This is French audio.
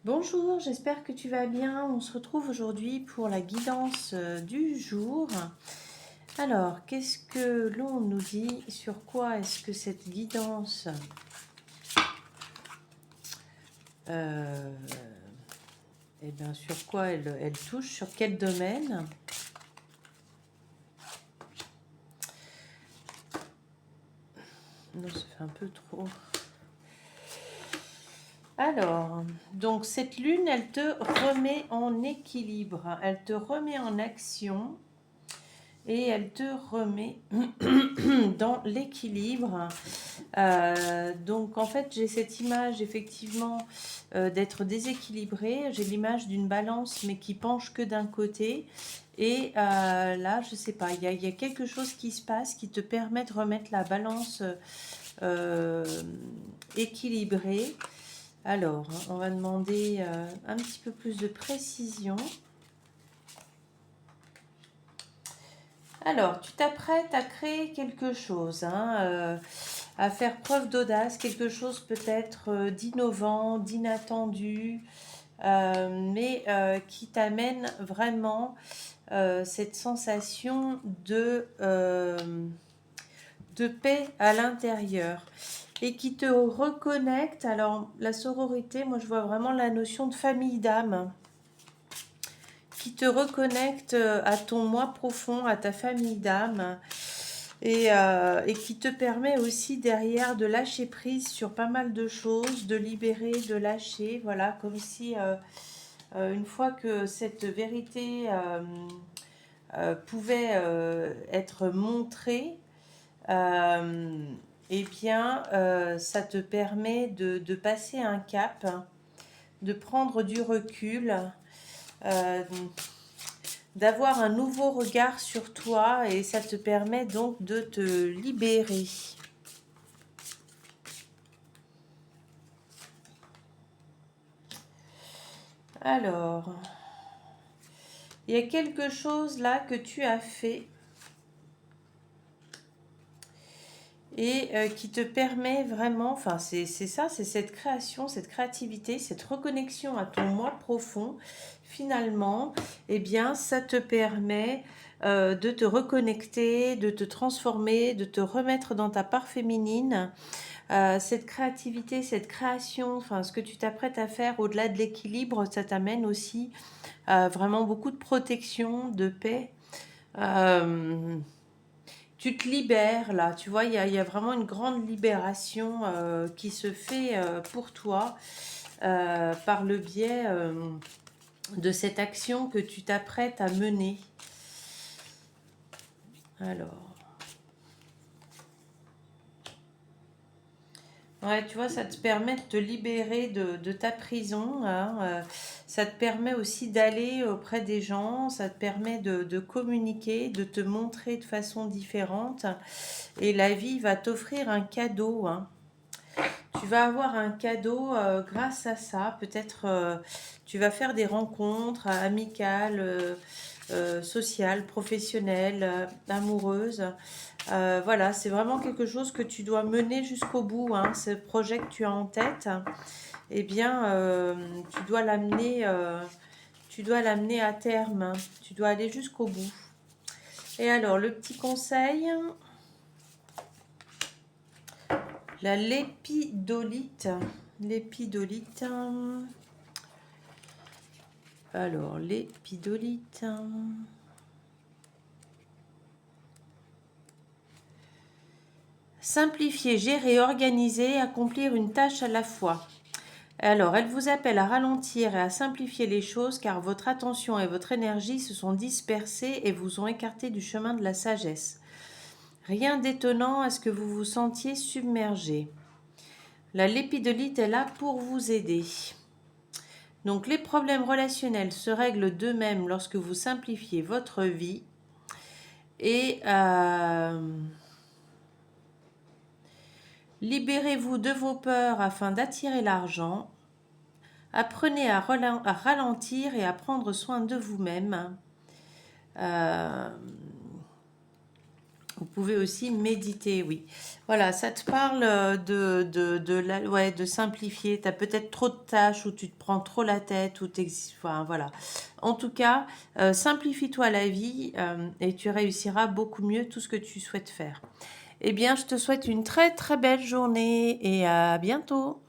Bonjour, j'espère que tu vas bien. On se retrouve aujourd'hui pour la guidance du jour. Alors, qu'est-ce que l'on nous dit? Sur quoi est-ce que cette guidance euh, eh bien, sur quoi elle touche? Sur quel domaine? Non, ça fait un peu trop. Alors, donc cette lune, elle te remet en équilibre, elle te remet en action et elle te remet dans l'équilibre. Donc en fait j'ai cette image effectivement d'être déséquilibrée. J'ai l'image d'une balance mais qui penche que d'un côté. Et là je sais pas, il y a quelque chose qui se passe qui te permet de remettre la balance euh, équilibrée. Alors on va demander un petit peu plus de précision. Alors, tu t'apprêtes à créer quelque chose, à faire preuve d'audace, quelque chose peut-être d'innovant, d'inattendu, mais qui t'amène vraiment cette sensation de paix à l'intérieur et qui te reconnecte. Alors, la sororité, moi je vois vraiment la notion de famille d'âme qui te reconnecte à ton moi profond, à ta famille d'âme, et qui te permet aussi derrière de lâcher prise sur pas mal de choses, de libérer, de lâcher, voilà, comme si une fois que cette vérité pouvait être montrée, euh, eh bien, ça te permet de passer un cap, de prendre du recul, euh, d'avoir un nouveau regard sur toi et ça te permet donc de te libérer. Alors, il y a quelque chose là que tu as fait et qui te permet vraiment, enfin c'est ça, c'est cette création, cette créativité, cette reconnexion à ton moi profond. Finalement, eh bien, ça te permet de te reconnecter, de te transformer, de te remettre dans ta part féminine. Cette créativité, cette création, enfin ce que tu t'apprêtes à faire au-delà de l'équilibre, ça t'amène aussi vraiment beaucoup de protection, de paix. Euh, Tu te libères là, tu vois, il y a vraiment une grande libération qui se fait pour toi par le biais de cette action que tu t'apprêtes à mener. Alors, ouais, tu vois, ça te permet de te libérer de ta prison, hein, ça te permet aussi d'aller auprès des gens, ça te permet de communiquer, de te montrer de façon différente. Et la vie va t'offrir un cadeau, hein. Tu vas avoir un cadeau grâce à ça. Peut-être tu vas faire des rencontres amicales, sociales, professionnelles, amoureuses. Voilà, c'est vraiment quelque chose que tu dois mener jusqu'au bout, hein. Ce projet que tu as en tête, eh bien, tu dois l'amener à terme, hein. Tu dois aller jusqu'au bout. Et alors, le petit conseil, la lépidolite. L'épidolite. Alors, l'épidolite. Simplifier, gérer, organiser, accomplir une tâche à la fois. Alors, elle vous appelle à ralentir et à simplifier les choses car votre attention et votre énergie se sont dispersées et vous ont écarté du chemin de la sagesse. Rien d'étonnant à ce que vous vous sentiez submergé. La lépidolite est là pour vous aider. Donc, les problèmes relationnels se règlent d'eux-mêmes lorsque vous simplifiez votre vie et libérez-vous de vos peurs afin d'attirer l'argent. Apprenez à ralentir et à prendre soin de vous-même. Euh, Vous pouvez aussi méditer, oui. Voilà, ça te parle ouais, de simplifier. Tu as peut-être trop de tâches ou tu te prends trop la tête ou enfin, voilà. En tout cas, simplifie-toi la vie et tu réussiras beaucoup mieux tout ce que tu souhaites faire. Eh bien, je te souhaite une très très belle journée et à bientôt.